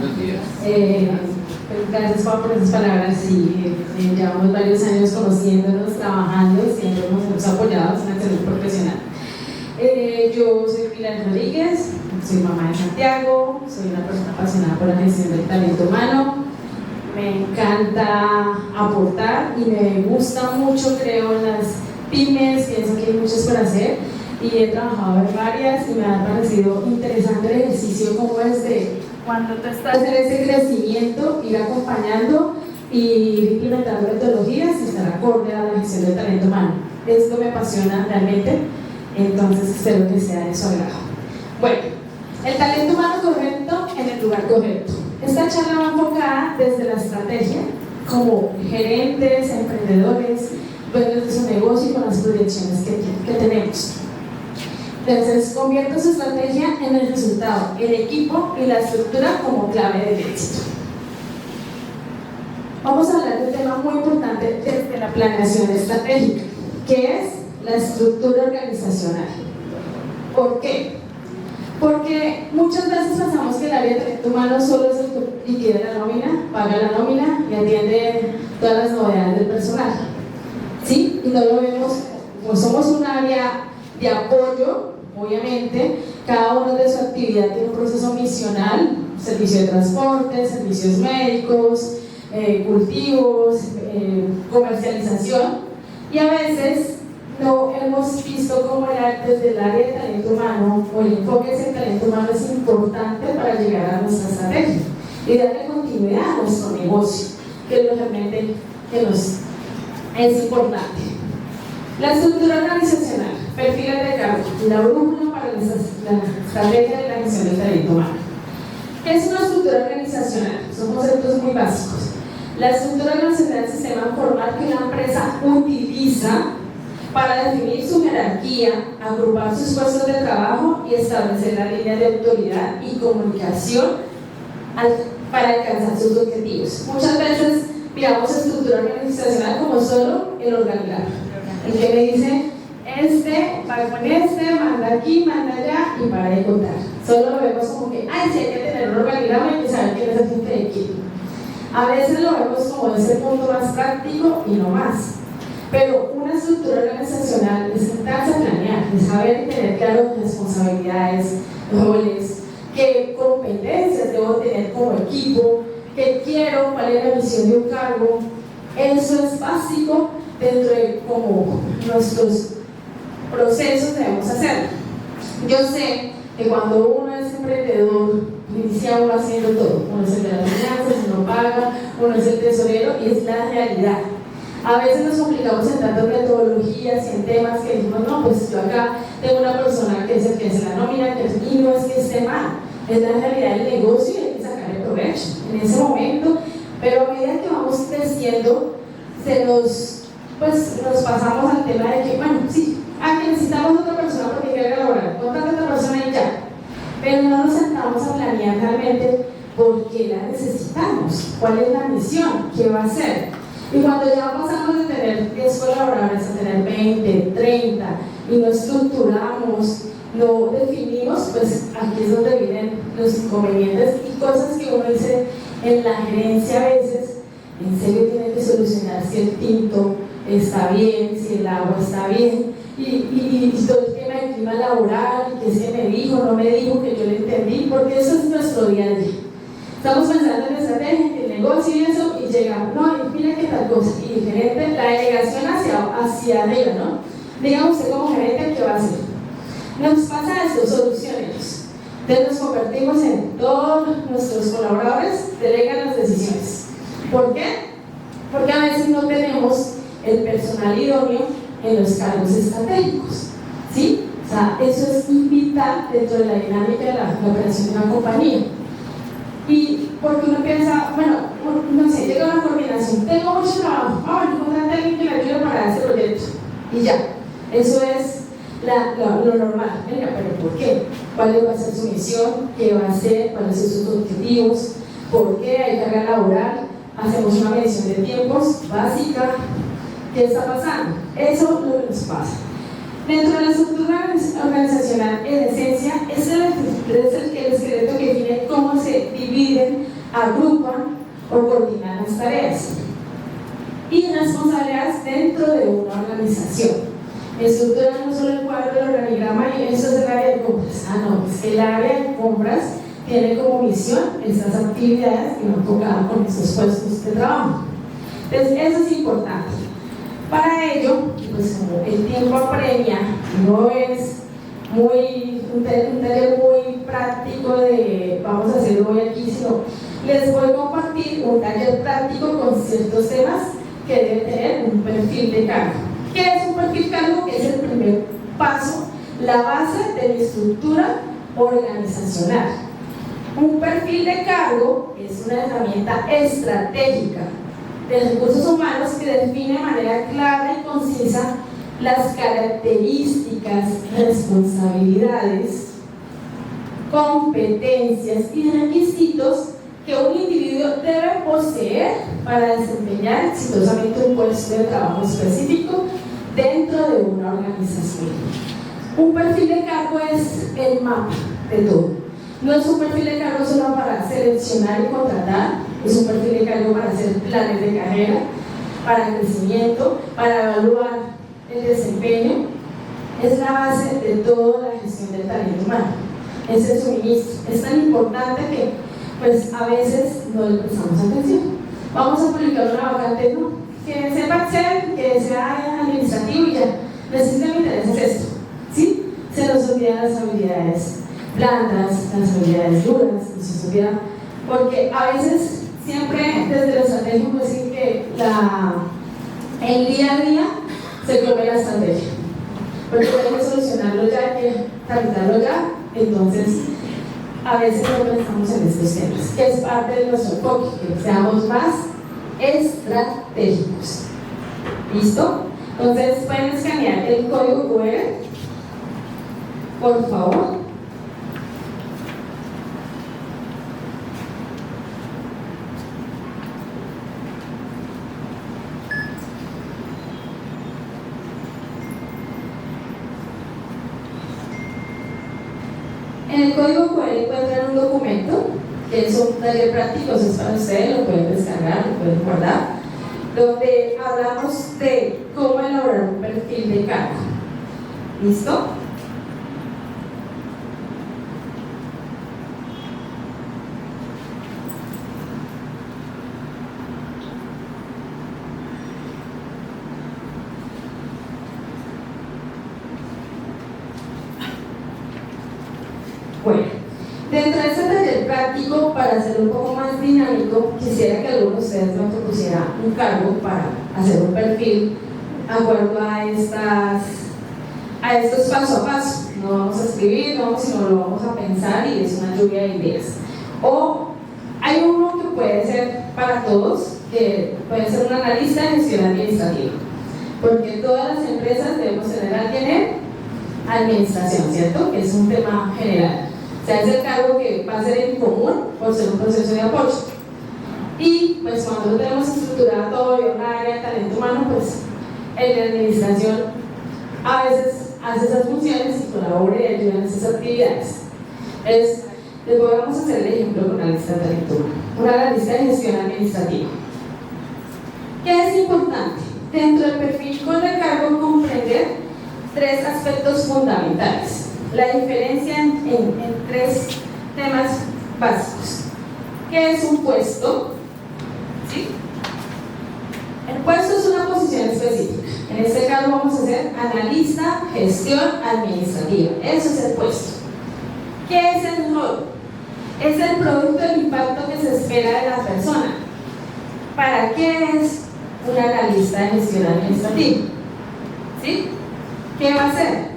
Buenos días. Gracias, Juan, por esas palabras. Sí, llevamos varios años conociéndonos, trabajando y siempre nos hemos apoyado. Es una excelente profesional. Yo soy Pilar Rodríguez, soy mamá de Santiago, soy una persona apasionada por la gestión del talento humano. Me encanta aportar y me gusta mucho, creo, en las pymes. Pienso que hay muchas por hacer y he trabajado en varias y me ha parecido interesante el ejercicio, como desde cuando tú estás en ese crecimiento, ir acompañando y ir implementando metodologías y estar acorde a la gestión del talento humano. Esto me apasiona realmente, entonces espero que sea de su agrado. Bueno, el talento humano correcto en el lugar correcto. Esta charla va enfocada desde la estrategia, como gerentes, emprendedores, dueños de su negocio y con las proyecciones que tenemos. Entonces, convierte su estrategia en el resultado, el equipo y la estructura como clave del éxito. Vamos a hablar de un tema muy importante desde la planeación estratégica, que es la estructura organizacional. ¿Por qué? Porque muchas veces pensamos que el área de talento humano solo es el que liquida la nómina, paga la nómina y atiende todas las novedades del personal. ¿Sí? Y no lo vemos, pues somos un área de apoyo, obviamente, cada uno de su actividad tiene un proceso misional, servicio de transporte, servicios médicos, cultivos, comercialización, y a veces no hemos visto cómo desde el área de talento humano o el enfoque hacia el talento humano es importante para llegar a nuestra estrategia y darle continuidad a nuestro negocio, que es lo realmente que nos es importante. La estructura organizacional, perfiles de cargo, la brújula para la estrategia de la gestión del talento humano. ¿Qué es una estructura organizacional? Son conceptos muy básicos. La estructura organizacional es el sistema formal que una empresa utiliza para definir su jerarquía, agrupar sus puestos de trabajo y establecer la línea de autoridad y comunicación para alcanzar sus objetivos. Muchas veces miramos estructura organizacional como solo el organigrama, el que me dice va con manda aquí, manda allá y para de contar. Solo lo vemos como que, sí hay que tener un organigrama y hay que saber quién es el jefe de equipo. A veces lo vemos como ese punto más práctico y no más. Pero una estructura organizacional es sentarse a planear, es saber tener claras responsabilidades, roles, qué competencias debo tener como equipo, qué quiero, cuál es la misión de un cargo. Eso es básico dentro de como nuestros procesos debemos hacer. Yo sé que cuando uno es emprendedor, inicia uno haciendo todo. Uno es el de las finanzas, uno paga, uno es el tesorero y es la realidad. A veces nos complicamos en tantas metodologías y en temas que decimos, no, pues yo acá tengo una persona que es el que hace la nómina, y no es que esté mal, es la realidad del negocio y hay que sacarle provecho en ese momento, pero a medida que vamos creciendo, nos pasamos al tema de que, bueno, sí, que necesitamos otra persona porque hay que laborar, contrata a otra persona y ya, pero no nos sentamos a planear realmente por qué la necesitamos, cuál es la misión, qué va a hacer. Y cuando ya pasamos de tener 10 colaboradores a tener 20, 30 y no estructuramos, no definimos, pues aquí es donde vienen los inconvenientes y cosas que uno dice en la gerencia a veces, en serio tiene que solucionar si el tinto está bien, si el agua está bien y todo el tema del clima laboral, que se me dijo, no me dijo, que yo le entendí, porque eso es nuestro día a día. Estamos pensando en estrategia, en el negocio y eso, y llegamos, no, y mira qué tal cosa, y el gerente, la delegación hacia arriba, ¿no? Diga usted como gerente, ¿qué va a hacer? Nos pasa esto, soluciones. Entonces nos convertimos en todos nuestros colaboradores, delegan las decisiones. ¿Por qué? Porque a veces no tenemos el personal idóneo en los cargos estratégicos, ¿sí? O sea, eso es vital dentro de la dinámica de la operación de una compañía. Y porque uno piensa, bueno, no sé, llega una coordinación, tengo mucho trabajo, contrata a alguien que me ayude para ese proyecto, y ya, eso es lo normal. Venga, pero ¿por qué? ¿Cuál va a ser su misión? ¿Qué va a hacer? ¿Cuáles son sus objetivos? ¿Por qué hay carga laboral? Hacemos una medición de tiempos básica. ¿Qué está pasando? Eso es lo que nos pasa. Dentro de la estructura organizacional, en esencia, es el esqueleto que define cómo se dividen, agrupan o coordinan las tareas y responsabilidades dentro de una organización. Estructura no solo el cuadro del organigrama y eso es el área de compras. No, es que el área de compras tiene como misión estas actividades que van enfocadas con estos puestos de trabajo. Entonces, eso es importante. Para ello, pues como el tiempo apremia, no es un taller muy práctico de vamos a hacerlo hoy aquí, sino les voy a compartir un taller práctico con ciertos temas que deben tener un perfil de cargo. ¿Qué es un perfil cargo? Es el primer paso, la base de mi estructura organizacional. Un perfil de cargo es una herramienta estratégica de recursos humanos que define de manera clara y concisa las características, responsabilidades, competencias y requisitos que un individuo debe poseer para desempeñar exitosamente un puesto de trabajo específico dentro de una organización. Un perfil de cargo es el mapa de todo. No es un perfil de cargo solo para seleccionar y contratar, es un perfil de cargo para hacer planes de carrera, para crecimiento, para evaluar el desempeño. Es la base de toda la gestión del talento humano. Es el suministro. Es tan importante que pues a veces no le prestamos atención. Vamos a publicar una vacante, ¿no? Que sepa Excel, que sea administrativo y ya. Necesita mi interés es esto, ¿sí? Se nos olvidan las habilidades blandas, las habilidades duras, se nos olvida, porque a veces siempre desde la estrategia puedo decir que el día a día se come la estrategia, porque hay que solucionarlo ya, hay que tramitarlo ya, entonces a veces no pensamos en estos temas, que es parte de nuestro enfoque, que seamos más estratégicos. ¿Listo? Entonces pueden escanear el código QR, por favor. En el código QR encuentran un documento que es un taller práctico, eso es para ustedes, lo pueden descargar, lo pueden guardar, donde hablamos de cómo elaborar un perfil de cargo. ¿Listo? Bueno, dentro de este taller práctico, para hacerlo un poco más dinámico, quisiera que alguno de ustedes me propusiera un cargo para hacer un perfil de acuerdo a estos paso a paso. No vamos a escribir, no, sino lo vamos a pensar y es una lluvia de ideas. O hay uno que puede ser para todos, que puede ser un analista de gestión administrativa, porque todas las empresas debemos tener a alguien en administración, ¿cierto? Que es un tema general. O sea, es el cargo que va a ser en común por ser un proceso de apoyo. Y pues cuando lo tenemos estructurado todo en un área de talento humano, pues el de administración a veces hace esas funciones y colabora y ayuda en esas actividades. Les podemos hacer el ejemplo con una lista de talento humano, una lista de gestión administrativa. ¿Qué es importante? Dentro del perfil con el cargo comprender tres aspectos fundamentales. La diferencia en tres temas básicos. ¿Qué es un puesto? ¿Sí? El puesto es una posición específica. En este caso vamos a hacer analista, gestión administrativa. Eso es el puesto. ¿Qué es el rol? Es el producto del impacto que se espera de la persona. ¿Para qué es un analista de gestión administrativa? ¿Sí? ¿Qué va a hacer?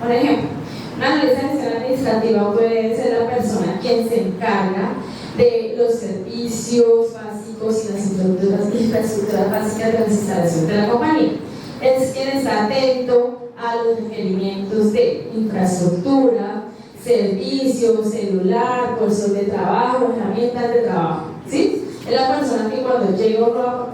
Por ejemplo, una analista de gestión administrativa puede ser la persona quien se encarga de los servicios básicos y las infraestructuras básicas de las instalaciones de la compañía. Es quien está atento a los requerimientos de infraestructura, servicios, celular, puestos de trabajo, herramientas de trabajo. ¿Sí? Es la persona que cuando llega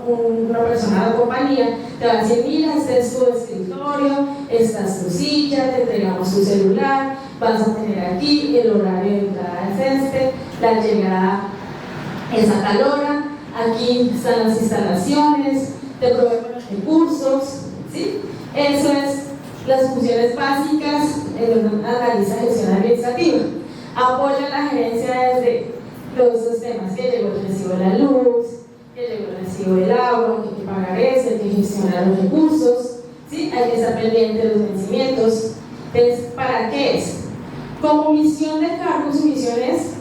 una persona a la compañía te va a decir, mira, este es tu escritorio, esta es tu silla, te entregamos tu celular, vas a tener aquí el horario de entrada es este, la llegada es a tal hora, aquí están las instalaciones, te proveemos los recursos, ¿sí? Eso es las funciones básicas en donde analiza gestión administrativa. Apoya la gerencia desde los dos temas, que llegó el recibo de la luz, que llegó el recibo del agua, que hay que pagar eso, hay que gestionar los recursos, ¿sí? Hay que estar pendiente de los vencimientos. Entonces, ¿para qué es? Como misión de cargo, su misión es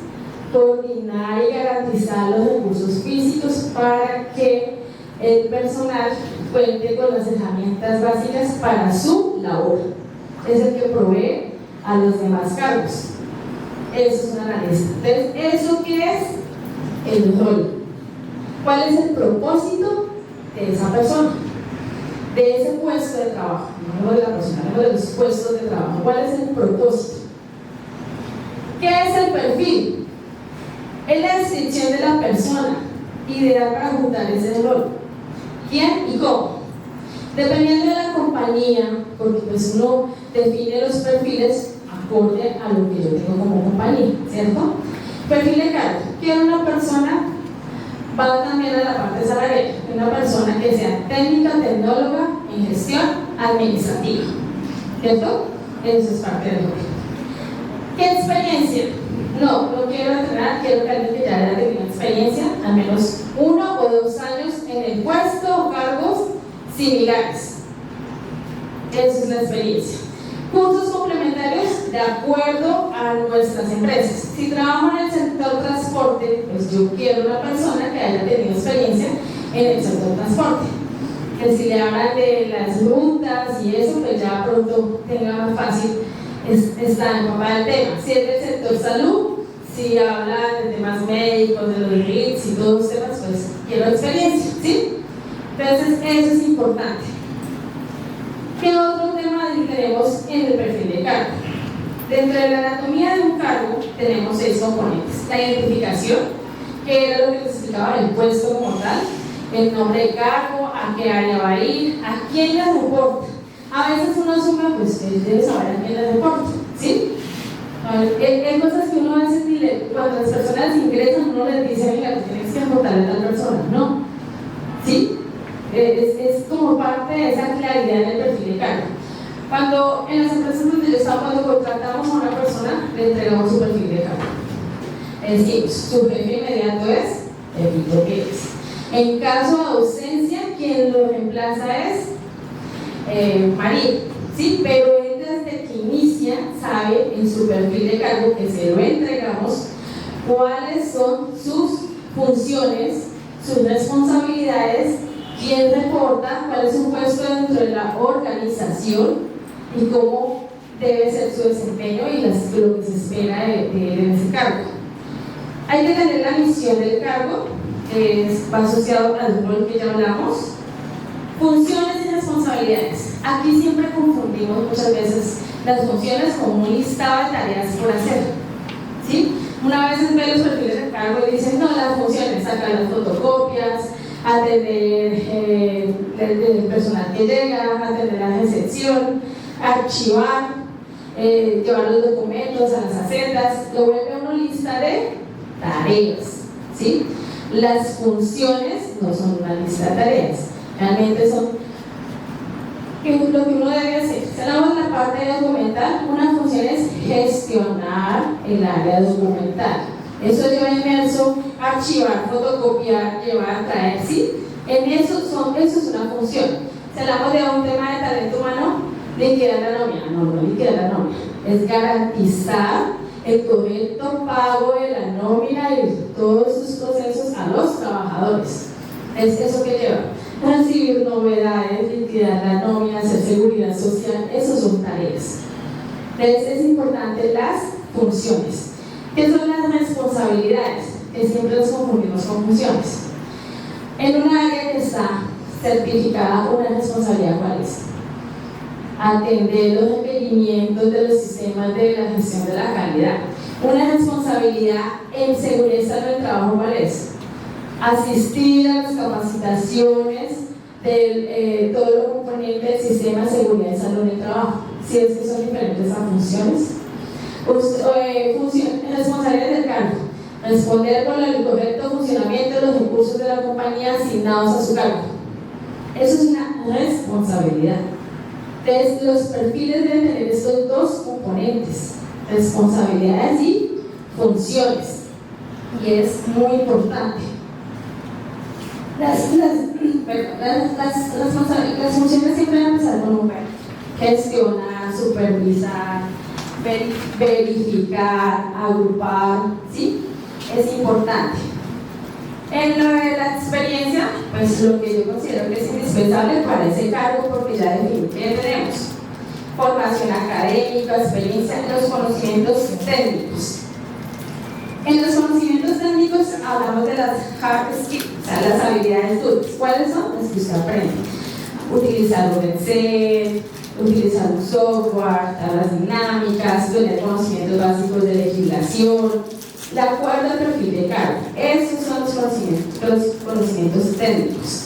coordinar y garantizar los recursos físicos para que el personal cuente con las herramientas básicas para su labor. Es el que provee a los demás cargos. Eso es un analista. Entonces, ¿eso qué es? El rol. ¿Cuál es el propósito de esa persona? De ese puesto de trabajo, no de la persona, no de los puestos de trabajo. ¿Cuál es el propósito? ¿Qué es el perfil? Es la descripción de la persona, ideal para juntar ese rol. ¿Quién y cómo? Dependiendo de la compañía, porque pues uno define los perfiles acorde a lo que yo tengo como compañía, ¿cierto? Perfil de cargo. Quiero una persona, va también a la parte salarial, una persona que sea técnica, tecnóloga en gestión administrativa, ¿cierto? Eso es parte del rol. ¿Qué experiencia? No quiero entrenar, quiero que alguien que ya haya tenido experiencia, al menos 1 o 2 años en el puesto o cargos similares. Esa es la experiencia. Cursos complementarios de acuerdo a nuestras empresas. Si trabajo en el sector transporte, pues yo quiero una persona que haya tenido experiencia en el sector transporte. Que si le hablan de las rutas y eso, pues ya pronto tenga más fácil está empapada el tema. Si es del sector salud, si habla de temas médicos, de los RITs y todos los temas, pues quiero experiencia, ¿sí? Entonces, eso es importante. ¿Qué otro tema tenemos en el perfil de cargo? Dentro de la anatomía de un cargo tenemos 6 componentes. La identificación, que era lo que les explicaba el puesto como tal, el nombre de cargo, a qué área va a ir, a quién le reporta. A veces uno asume, pues él debe saber a quién le reporta, ¿sí? Hay cosas que uno a veces cuando las personas ingresan, uno les dice, mira, tú tienes que reportarle a tal persona, ¿no? ¿Sí? Es como parte de esa claridad en el perfil de cargo. Cuando en las empresas donde yo estaba, cuando contratamos a una persona, le entregamos su perfil de cargo. Es decir, su jefe inmediato es el tipo que es. En caso de ausencia, quien lo reemplaza es María, ¿sí? Pero él desde que inicia sabe en su perfil de cargo que se lo entregamos cuáles son sus funciones, sus responsabilidades, quién reporta, cuál es su puesto dentro de la organización y cómo debe ser su desempeño y lo que se espera de ese cargo. Hay que tener la misión del cargo, que va asociado al rol que ya hablamos. Funciones y responsabilidades. Aquí siempre confundimos muchas veces las funciones con un listado de tareas por hacer, ¿sí? Una vez ve los perfiles de cargo y dicen, no, las funciones, sacar las fotocopias, atender el personal que llega, atender la recepción, archivar, llevar los documentos a las hacendas, lo vuelve una lista de tareas, ¿sí? Las funciones no son una lista de tareas, realmente son lo que uno debe hacer. Si hablamos de la parte documental, una función es gestionar el área documental. Eso lleva inmerso archivar, fotocopiar, llevar, traer, ¿sí? Eso es una función. Si hablamos de un tema de talento humano, liquidar la nómina, no liquidar la nómina, es garantizar el correcto pago de la nómina y todos sus procesos a los trabajadores. Es eso que lleva. Recibir novedades, liquidar la nómina, hacer seguridad social, esas son tareas. Entonces es importante las funciones. ¿Qué son las responsabilidades? Que siempre las confundimos con funciones. En un área que está certificada, una responsabilidad, ¿cuál es? Atender los requerimientos de los sistemas de la gestión de la calidad. Una responsabilidad en seguridad del trabajo, ¿cuál es? Asistir a las capacitaciones de todo lo componente del sistema de seguridad y salud del trabajo, si es que son diferentes a funciones. Responsabilidades del cargo: responder por el correcto funcionamiento de los recursos de la compañía asignados a su cargo. Eso es una responsabilidad. Entonces, los perfiles deben tener estos dos componentes: responsabilidades y funciones, y es muy importante. Las funciones siempre van a empezar con un verbo: gestionar, supervisar, verificar, agrupar, ¿sí? Es importante. En lo de la experiencia, pues lo que yo considero que es indispensable para ese cargo, porque ya definitivamente tenemos formación académica, experiencia en los conocimientos técnicos. En los conocimientos técnicos hablamos de las hard skills, o sea, las habilidades duras. ¿Cuáles son? Las que usted aprende: utilizar un Excel, utilizar un software, tablas dinámicas, tener conocimientos básicos de legislación, de acuerdo al perfil de cargo. Esos son los conocimientos técnicos.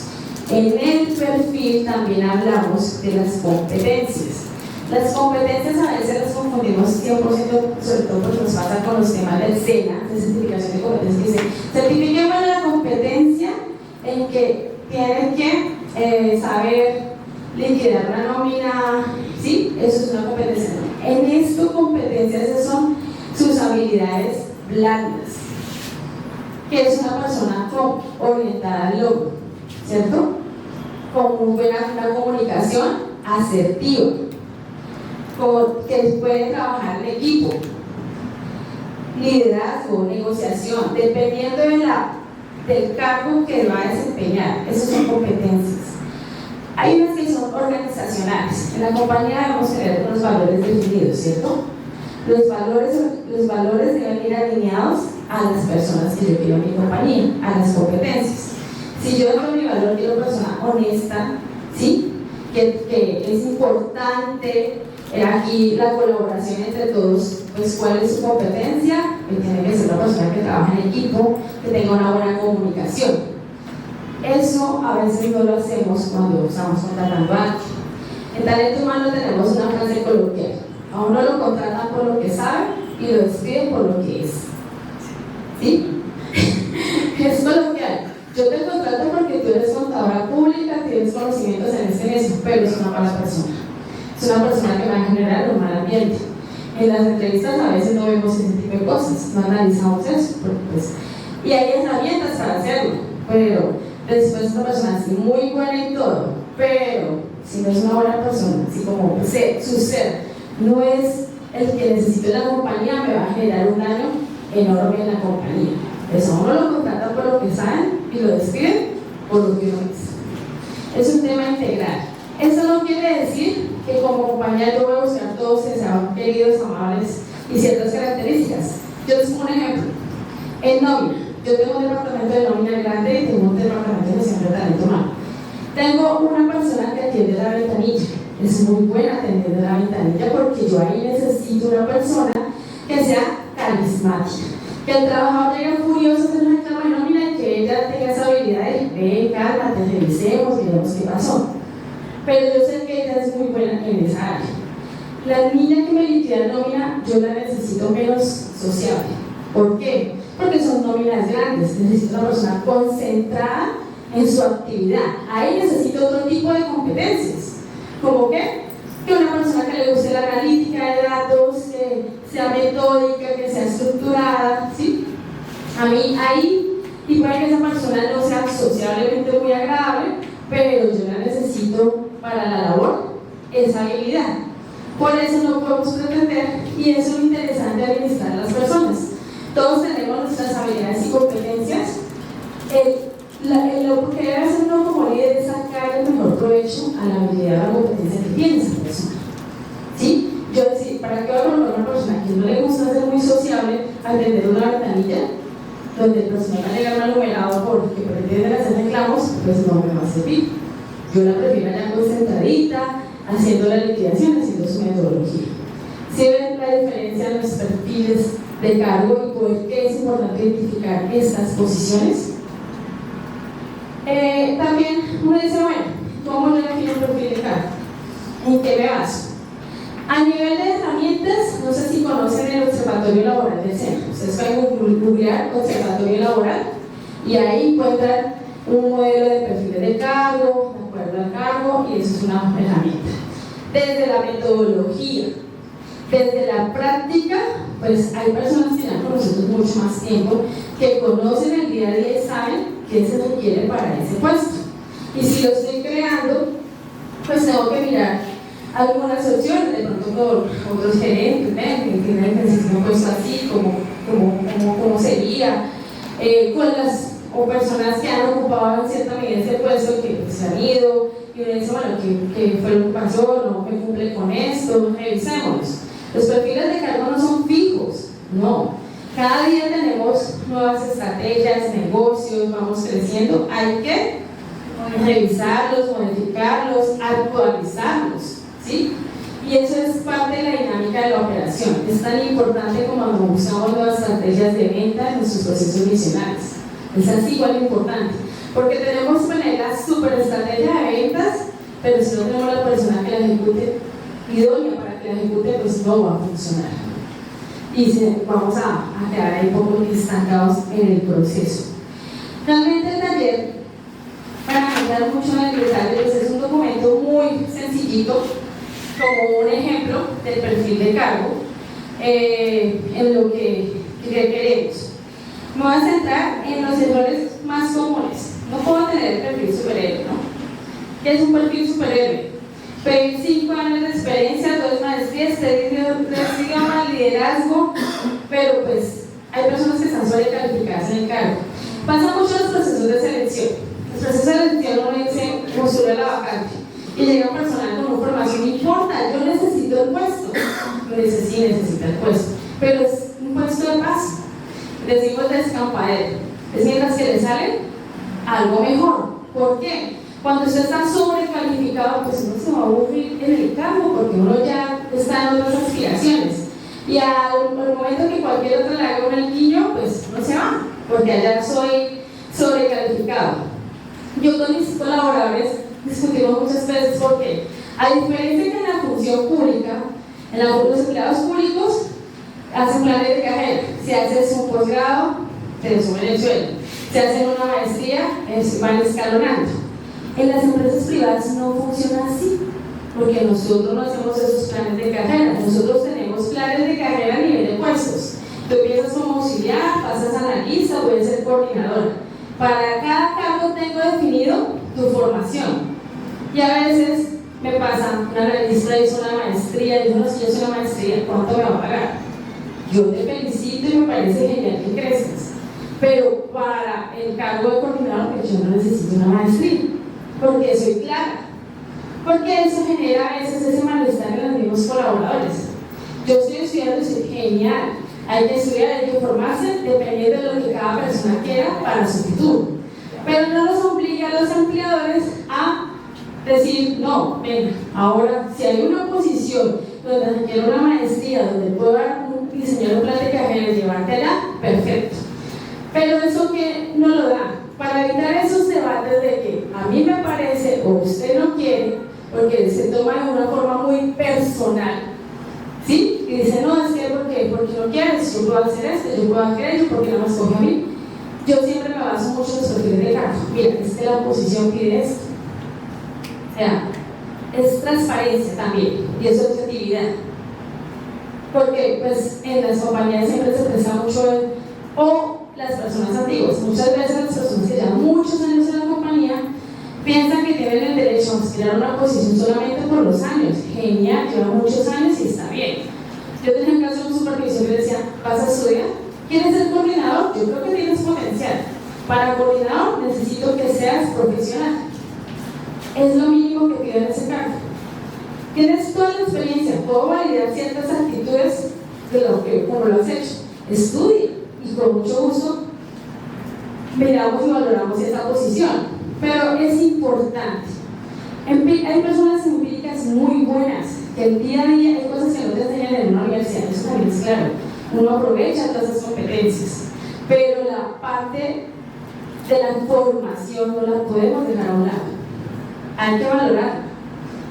En el perfil también hablamos de las competencias. Las competencias a veces las confundimos 100%, sobre todo porque nos pasa con los temas del SENA, de certificación de competencias, que dice: certifiquemos la competencia en que tienen que saber liquidar una nómina, ¿sí? Eso es una competencia. En esto, competencias, esas son sus habilidades blandas, que es una persona orientada al logro, ¿cierto? Con muy buena una comunicación asertiva, que puede trabajar en equipo, liderazgo, negociación, dependiendo del cargo que va a desempeñar. Esas son competencias. Hay unas que son organizacionales. En la compañía debemos tener unos valores definidos, ¿cierto? Los valores deben ir alineados a las personas que yo quiero en mi compañía, a las competencias. Si yo con mi valor quiero persona honesta, ¿sí? Que es importante aquí la colaboración entre todos, pues cuál es su competencia, que tiene que ser una persona que trabaja en equipo, que tenga una buena comunicación. Eso a veces no lo hacemos cuando estamos contratando a alguien. En talento humano tenemos una frase coloquial: a uno lo contratan por lo que sabe y lo despiden por lo que es. ¿Sí? Es coloquial. Yo te contrato porque tú eres contadora pública, tienes conocimientos en eso, pero es una mala persona. Es una persona que va a generar un mal ambiente. En las entrevistas a veces no vemos ese tipo de cosas, no analizamos eso, pues, y hay herramientas para hacerlo, pero después una persona así muy buena y todo, pero si no es una buena persona, si como su ser no es el que necesito en la compañía, me va a generar un daño enorme en la compañía. Eso uno lo contrata por lo que saben y lo despiden por lo que uno es. Es un tema integral. Eso no quiere decir que como compañía yo voy a buscar todos que sean queridos, amables y ciertas características. Yo les pongo un ejemplo. En nómina, yo tengo un departamento de nómina grande y tengo un departamento de gestión de talento humano. Tengo una persona que atiende la ventanilla. Es muy buena atendiendo la ventanilla porque yo ahí necesito una persona que sea carismática, que el trabajador llegue furioso a hacer una reclamo de nómina y que ella tenga esa habilidad de ven, cálmate, revisemos, miremos qué pasó. Pero yo sé que ella es muy buena en esa área. La niña que me liquida nómina, yo la necesito menos sociable. ¿Por qué? Porque son nóminas grandes. Necesito una persona concentrada en su actividad. Ahí necesito otro tipo de competencias. ¿Cómo qué? Que una persona que le guste la analítica de datos, que sea metódica, que sea estructurada, ¿sí? A mí ahí, y puede que esa persona no sea sociablemente muy agradable, pero yo la necesito para la labor, esa habilidad. Por eso no podemos pretender, y eso es lo interesante de administrar a las personas. Todos tenemos nuestras habilidades y competencias. Lo que debe hacer uno como líder es sacar el mejor provecho a la habilidad o la competencia que tiene esa persona. ¿Sí? Yo decir, ¿para qué voy a colocar a una persona que no le gusta ser muy sociable a atender una ventanilla donde el personal va a llegar mal numerado porque pretende hacer reclamos? Pues no me va a servir. Yo la prefiero allá concentradita, haciendo la liquidación, haciendo su metodología. ¿Sí ven la diferencia en los perfiles de cargo y por qué es importante identificar estas posiciones? También uno dice, bueno, ¿cómo yo defino un perfil de cargo? ¿En qué me baso? A nivel de herramientas, no sé si conocen el Observatorio Laboral del Centro. Ustedes pueden googlear Observatorio Laboral y ahí encuentran un modelo de perfiles de cargo, de acuerdo al cargo, y eso es una herramienta. Desde la metodología, desde la práctica, pues hay personas que llevan con nosotros mucho más tiempo, que conocen el día a día y saben qué se requiere para ese puesto. Y si lo estoy creando, pues tengo que mirar algunas opciones, de pronto con otros gerentes, que necesitan un puesto así, como sería, con las o personas que han ocupado en cierta medida ese puesto que se han ido, y uno dice, bueno, ¿qué fue lo que pasó? ¿No me cumple con esto? Revisémoslos. Los perfiles de cargo no son fijos, no. Cada día tenemos nuevas estrategias, negocios, vamos creciendo, hay que revisarlos, modificarlos, actualizarlos, ¿sí? Y eso es parte de la dinámica de la operación. Es tan importante como cuando usamos nuevas estrategias de venta en nuestros procesos misionales. Es así igual importante, porque tenemos que poner la super estrategia de ventas, pero si no tenemos la persona que la ejecute idónea para que la ejecute, pues no va a funcionar. Y vamos a quedar ahí un poco estancados en el proceso. Realmente el taller, para entrar mucho en el detalle, pues es un documento muy sencillito, como un ejemplo del perfil de cargo, en lo que queremos. Me voy a centrar en los errores más comunes. No puedo tener el perfil superhéroe, ¿no? ¿Qué es un perfil superhéroe? Pedir 5 años de experiencia, 2 maestrías, 3 idiomas, liderazgo, pero pues hay personas que están sobrecalificadas en el cargo. Pasa mucho en los procesos de selección. Los procesos de selección uno dice, postula la vacante, y llega un personal con una formación, no importa, yo necesito el puesto. Uno dice, sí, necesita el puesto, pero es un puesto de paso. Decimos descampadero, es mientras que le sale algo mejor. ¿Por qué? Cuando usted está sobrecalificado, pues uno se va a aburrir en el cargo porque uno ya está en otras aspiraciones. Y al momento que cualquier otro le haga un alquillo, pues uno se va, porque allá soy sobrecalificado. Yo con mis colaboradores discutimos muchas veces porque, a diferencia que en la función pública, en los empleados públicos, hacen planes de carrera. Si haces un posgrado, te suben el sueldo. Si hacen una maestría, van escalonando. En las empresas privadas no funciona así, porque nosotros no hacemos esos planes de carrera. Nosotros tenemos planes de carrera a nivel de puestos. Tú empiezas como auxiliar, pasas a analista, voy a ser coordinadora. Para cada cargo tengo definido tu formación. Y a veces me pasa, un analista hizo una maestría, dijo, no, si yo hice una maestría, ¿cuánto me va a pagar? Yo te felicito y me parece genial que crezcas, pero para el cargo de coordinador, pues yo no necesito una maestría, porque soy clara, porque eso genera a veces ese malestar en los mismos colaboradores. Yo estoy estudiando y soy genial, hay que estudiar, hay que formarse dependiendo de lo que cada persona quiera para su futuro, pero no nos obliga a los empleadores a decir, no, venga, ahora si hay una posición donde requiere una maestría, donde puedo diseñar un plan de carrera y llevarte allá, perfecto. Pero eso que no lo da, para evitar esos debates de que a mí me parece o usted no quiere, porque se toma de una forma muy personal, ¿sí? Y dice, no, es que porque no quieres, yo puedo hacer esto, yo puedo hacer ello, porque no me escoge a mí. Yo siempre me baso mucho en los perfiles de cargo. Mira, es que la oposición pide esto. O sea, es transparencia también y es objetividad, porque pues en las compañías siempre se presta mucho o las personas antiguas, muchas veces las personas que llevan muchos años en la compañía piensan que tienen el derecho a aspirar a una posición solamente por los años. Genial, lleva muchos años y está bien. Yo tenía un caso de un supervisor que decía, ¿vas a estudiar? ¿Quieres ser coordinador? Yo creo que tienes potencial. Para coordinador necesito que seas profesional. Es lo mínimo que pido en ese cargo. Tienes toda la experiencia, puedo validar ciertas actitudes de lo que, como lo has hecho. Estudia y con mucho gusto miramos y valoramos esa posición. Pero es importante. Hay personas empíricas muy buenas que el día a día hay cosas que no te enseñan en una universidad, eso también es claro. Uno aprovecha todas esas competencias, pero la parte de la formación no la podemos dejar a un lado. hay que valorarla,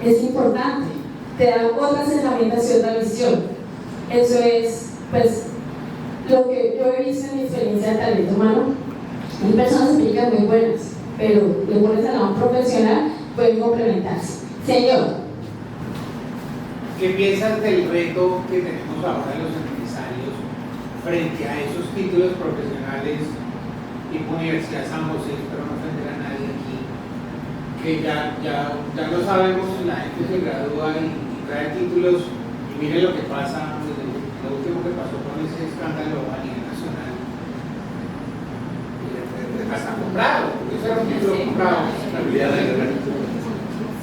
es importante, te da otras herramientas y otra visión. Eso es, pues, lo que yo he visto en mi experiencia de talento humano. Hay personas empíricas muy buenas, pero le pones a un profesional, pueden complementarse. Señor. ¿Qué piensas del reto que tenemos ahora los empresarios frente a esos títulos profesionales tipo Universidad San José, pero no ofender a nadie aquí, que ya no sabemos, la gente se gradúa y trae títulos y mire lo que pasa, lo último que pasó con ese escándalo a nivel nacional? Hasta comprado, porque eso era un título comprado.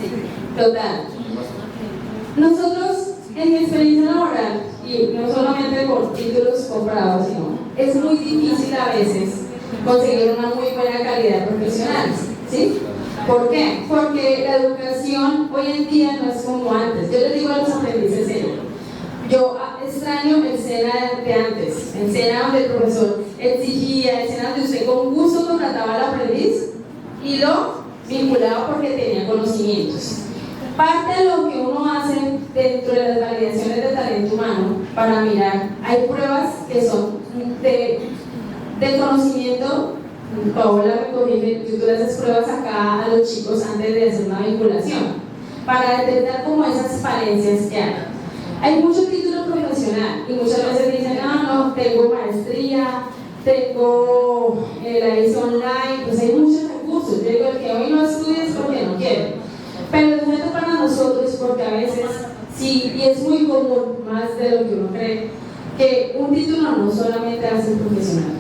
Sí, total. Nosotros, en mi experiencia laboral, y no solamente por títulos comprados, sino es muy difícil a veces conseguir una muy buena calidad profesional, ¿sí? ¿Por qué? Porque la educación hoy en día no es como antes. Yo les digo a los aprendices, yo extraño el SENA de antes, el SENA donde el profesor exigía, el SENA donde usted con gusto contrataba al aprendiz y lo vinculaba porque tenía conocimientos. Parte de lo que uno hace dentro de las validaciones de talento humano para mirar, hay pruebas que son de conocimiento. Paola me corrige, tú le haces pruebas acá a los chicos antes de hacer una vinculación para detectar como esas falencias que hay. Hay mucho título profesional y muchas veces dicen, no, tengo maestría, tengo la edición online, pues hay muchos recursos. Yo digo, el que hoy no estudia es porque no quiere. Pero el reto para nosotros, porque a veces, sí, y es muy común, más de lo que uno cree, que un título no solamente hace profesional.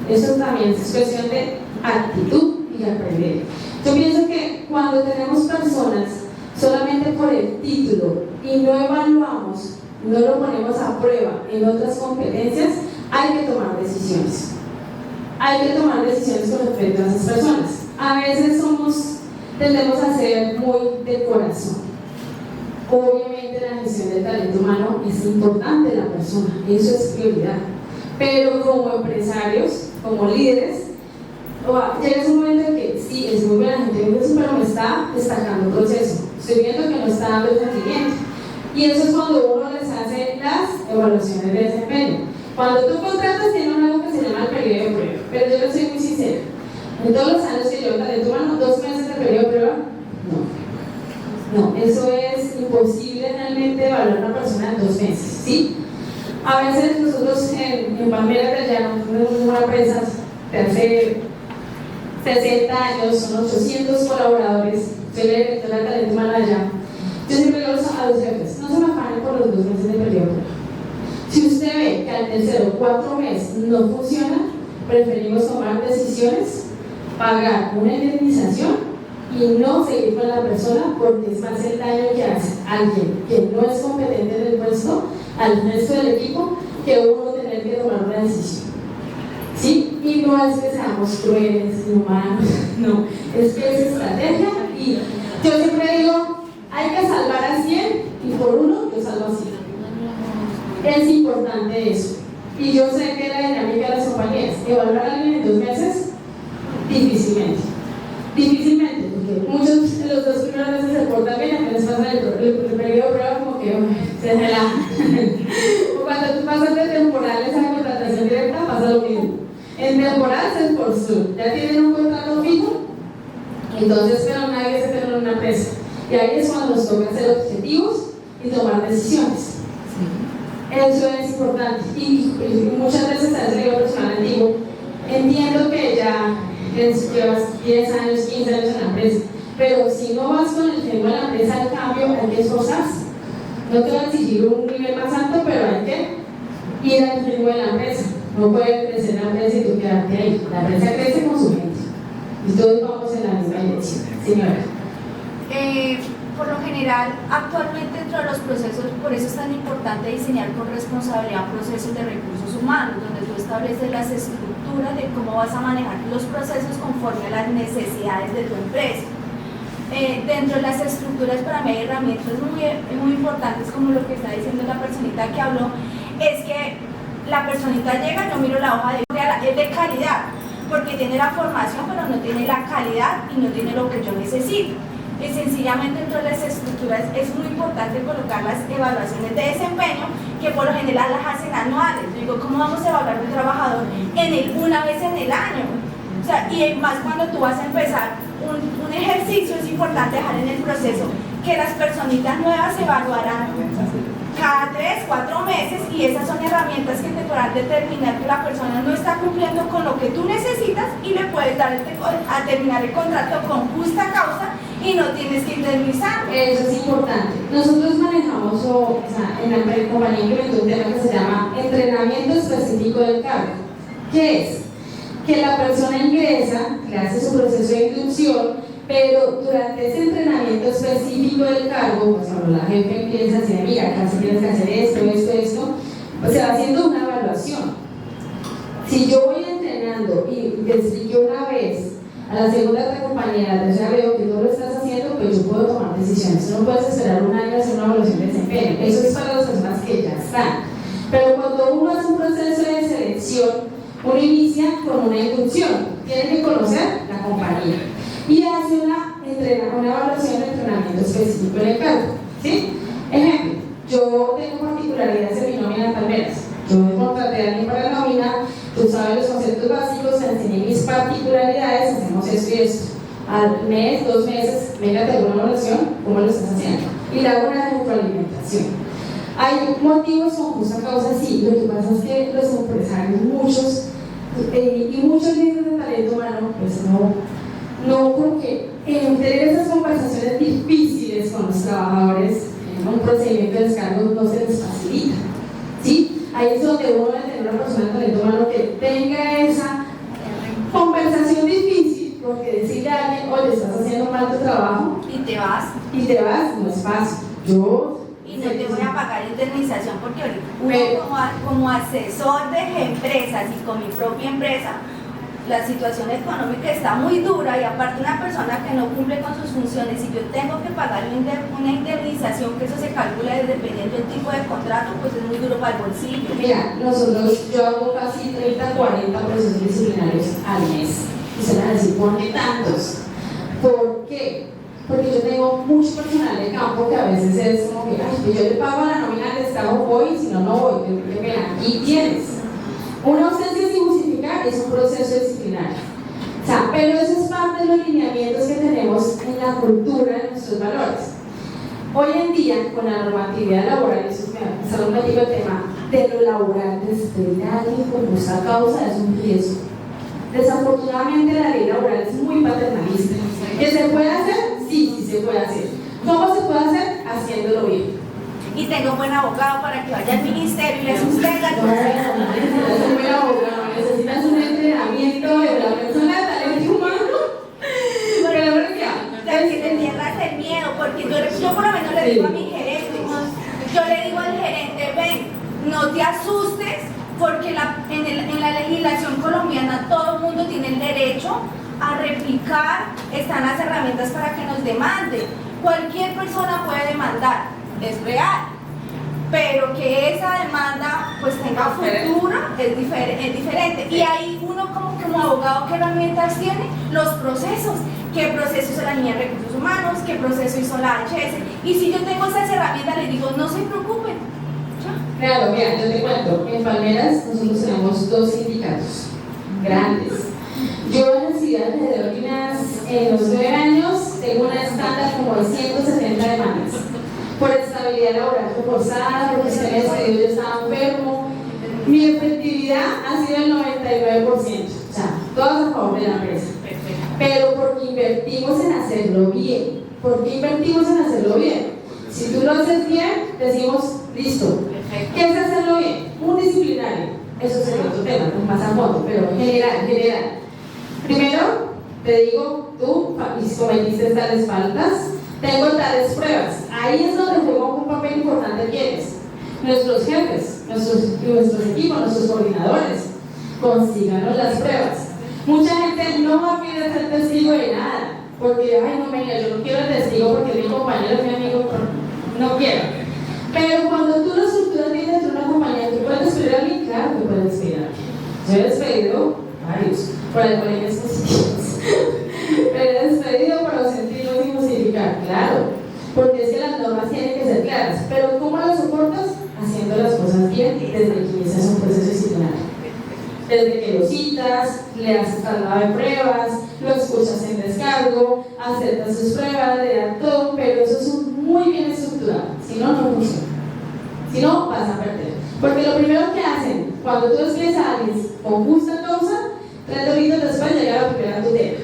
Eso también es cuestión de actitud y aprender. Yo pienso que cuando tenemos personas solamente por el título y no evaluamos, no lo ponemos a prueba en otras competencias, hay que tomar decisiones. Hay que tomar decisiones con respecto a esas personas. A veces tendemos a ser muy de corazón. Obviamente la gestión del talento humano es importante la persona, eso es prioridad. Pero como empresarios, como líderes, llega un momento en que sí, es muy buena gente, pero me está destacando el proceso. Estoy viendo que no está dando el rendimiento. Y eso es cuando uno les hace las evaluaciones de desempeño. Cuando tú contratas, tienen algo que se llama el periodo de prueba. Pero yo les soy muy sincera. En todos los años que yo en talento humano, 2 meses de periodo de prueba, no, eso es imposible realmente evaluar a una persona en 2 meses, ¿sí? A veces nosotros en Palmera del Llano, una empresa de hace 60 años, son 800 colaboradores, soy la directora de talento humano allá. Yo siempre digo a los jefes, no se me afanen por los 2 meses de periodo de prueba. Si usted ve que al tercero o 4 meses no funciona, preferimos tomar decisiones, pagar una indemnización y no seguir con la persona, porque es más el daño que hace alguien que no es competente en el puesto al resto del equipo que uno tener que tomar una decisión. ¿Sí? Y no es que seamos crueles, inhumanos, no, es que es estrategia. Y yo siempre digo, hay que salvar a 100 y por uno yo salvo a 100. Es importante eso. Y yo sé que la dinámica de las compañías, evaluar a alguien en 2 meses, difícilmente, porque muchos de los 2 primeros meses se portan bien, apenas pasa el periodo de prueba como que se relaja. O cuando tú pasas de temporales a contratación directa, pasa lo mismo. En temporal es por Zoom, ya tienen un contrato fijo, entonces pero nadie se queda en una empresa. Y ahí es cuando nos toca hacer objetivos y tomar decisiones. Eso es importante. Y muchas veces a ese nivel personal antiguo, entiendo que ya llevas 10 años, 15 años en la empresa, pero si no vas con el ritmo de la empresa al cambio, hay que esforzarse. No te va a exigir un nivel más alto, pero hay que ir al ritmo de la empresa. No puede crecer la empresa y tú quedarte ahí. La empresa crece con su gente y todos vamos en la misma dirección. Señora. Por lo general, actualmente dentro de los procesos, por eso es tan importante diseñar con responsabilidad procesos de recursos humanos, donde tú estableces las estructuras de cómo vas a manejar los procesos conforme a las necesidades de tu empresa. Dentro de las estructuras, para mí hay herramientas muy importantes, como lo que está diciendo la personita que habló, es que la personita llega, yo miro la hoja es de calidad, porque tiene la formación, pero no tiene la calidad y no tiene lo que yo necesito. sencillamente dentro de las estructuras es muy importante colocar las evaluaciones de desempeño, que por lo general las hacen anuales. Yo digo, ¿cómo vamos a evaluar un trabajador una vez en el año? O sea, y más cuando tú vas a empezar un ejercicio, es importante dejar en el proceso que las personitas nuevas se evaluarán cada 3, 4 meses, y esas son herramientas que te podrán determinar que la persona no está cumpliendo con lo que tú necesitas, y le puedes dar a terminar el contrato con justa causa y no tienes que indemnizar. Eso es importante. Nosotros manejamos, en la compañía implementó un tema que se llama entrenamiento específico del cargo. ¿Qué es? Que la persona ingresa, le hace su proceso de inducción, pero durante ese entrenamiento específico del cargo, pues cuando la jefe empieza a decir, mira, casi tienes que hacer esto, pues se va haciendo una evaluación. Si yo voy entrenando y te expliqué una vez, a la segunda a la compañera, a la tercera veo que no lo estás haciendo, pues yo puedo tomar decisiones. No puedes esperar un año a hacer una evaluación de desempeño. Eso es para las personas que ya están. Pero cuando uno hace un proceso de selección, uno inicia con una inducción, tiene que conocer la compañía y hace una evaluación de entrenamiento específico en el cargo, ¿sí? Ejemplo, yo tengo particularidades en mi nómina de palmeras. Yo me contraté a alguien para la nómina, tú sabes los conceptos básicos, te enseñé mis particularidades, hacemos esto y esto. Al mes, 2 meses, venga, te hago una evaluación, ¿cómo lo estás haciendo? Y le hago una retroalimentación. Hay motivos con justa causa, sí. Lo que pasa es que los empresarios, muchos y muchos líderes de talento humano, pues no, porque tener esas conversaciones difíciles con los trabajadores en un procedimiento de descargo no se les facilita, ¿sí? Ahí es donde uno debe tener una persona de talento humano que tenga esa conversación difícil, porque decirle a alguien, oye, estás haciendo mal tu trabajo Y te vas, no es fácil. y no te voy a pagar indemnización, porque uno como asesor de empresas y con mi propia empresa, la situación económica está muy dura, y aparte una persona que no cumple con sus funciones, y yo tengo que pagar una indemnización, que eso se calcula dependiendo del tipo de contrato, pues es muy duro para el bolsillo. Mira, yo hago casi 30, 40 procesos disciplinarios al mes. Y se van a decir, ¿por qué tantos? ¿Por qué? Porque yo tengo mucho personal de campo que a veces es como que, ay, pues yo le pago a la nómina del Estado, voy, si no, no voy. Qué pena. Y tienes una ausencia sin justificar, es un proceso disciplinario. O sea, pero eso es parte de los lineamientos que tenemos en la cultura, en nuestros valores. Hoy en día, con la normatividad laboral, eso es algo que digo, el tema de lo laboral, despedir a alguien por justa causa es un riesgo. Desafortunadamente, la ley laboral es muy paternalista. ¿Que se puede hacer? Sí se puede hacer. ¿Cómo se puede hacer? Haciéndolo bien. Y tengo un buen abogado para que vaya al ministerio y le sostenga el proceso. Necesitas un buen abogado, necesitas un entrenamiento de la persona de talento humano. Pero que te pierdas el miedo, porque yo por lo menos le digo a mi gerente, yo le digo al gerente, ven, no te asustes, porque en la legislación colombiana todo el mundo tiene el derecho a replicar, están las herramientas para que nos demanden. Cualquier persona puede demandar, es real, pero que esa demanda pues tenga futuro es diferente. Y ahí uno como abogado, ¿qué herramientas tiene? Los procesos. ¿Qué proceso hizo la niña de recursos humanos? ¿Qué proceso hizo la HS? Y si yo tengo esas herramientas, les digo, no se preocupen. Claro, mira, yo te cuento, en Palmeras nosotros tenemos 2 sindicatos grandes. Yo en la ciudad alrededor de en los 9 años tengo una estándar como de 170 demandas por estabilidad laboral forzada, porque se me despedido, yo estaba enfermo. Mi efectividad ha sido el 99%, o sea, todas a favor de la empresa. Pero porque invertimos en hacerlo bien. Si tú lo haces bien, decimos, listo. ¿Qué es hacerlo bien? Un disciplinario. Eso sería otro tema, más a fondo, pero general. Primero, te digo, tú cometiste tales faltas, tengo tales pruebas. Ahí es donde juega un papel importante quienes. Nuestros jefes, nuestros equipos, nuestros coordinadores. Consíganos las pruebas. Mucha gente no va a querer ser testigo de nada, porque, ay, no, venga, yo no quiero el testigo porque mi compañero es mi amigo, no quiero. Pero cuando tú lo estructuras bien dentro de una compañía, ¿tú puedes despedir a alguien? Claro que puedes despedir a alguien. Yo he despedido varios por alcoholemias positivas, pero he despedido por los sentidos sin justificar. claras, pero ¿cómo las soportas? Haciendo las cosas bien desde que inicias un proceso disciplinario. Desde que lo citas, le haces traslado de pruebas, lo escuchas en descargo, aceptas sus pruebas, le dan todo, pero eso es muy bien estructurado, si no, no funciona. Si no, vas a perder. Porque lo primero que hacen cuando tú escribes a alguien con justa causa, 3 horitas después llega la primera tutela.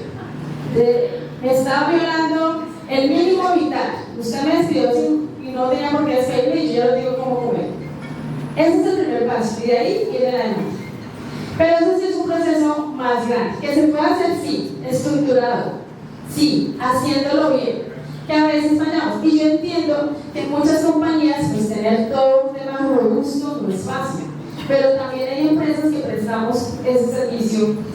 Me estaba violando el mínimo vital. Usted me despidió y no tenía por qué despedirme y yo ya lo digo cómo comer. Ese es el primer paso y de ahí viene la demanda. Pero eso sí es un proceso más grande, que se puede hacer, sí, estructurado, sí, haciéndolo bien, que a veces fallamos. Y yo entiendo que en muchas compañías pues tener todo un tema robusto no es fácil, pero también hay empresas que prestamos ese servicio.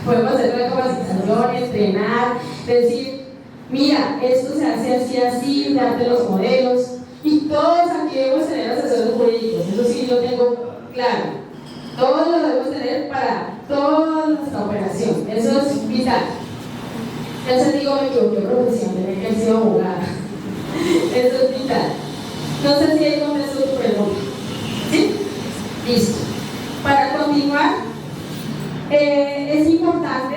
Podemos hacer la capacitación, entrenar, decir, mira, esto se hace así, así, darte los modelos, y todos aquí debemos tener asesores jurídicos, eso sí lo tengo claro. Todos lo debemos tener para toda nuestra operación, eso es vital. Ya se digo, me equivoqué de profesión, tenía que haber sido abogada. Eso es vital. No sé si hay contesto tu pregunta. ¿Sí? Listo. Para continuar, es importante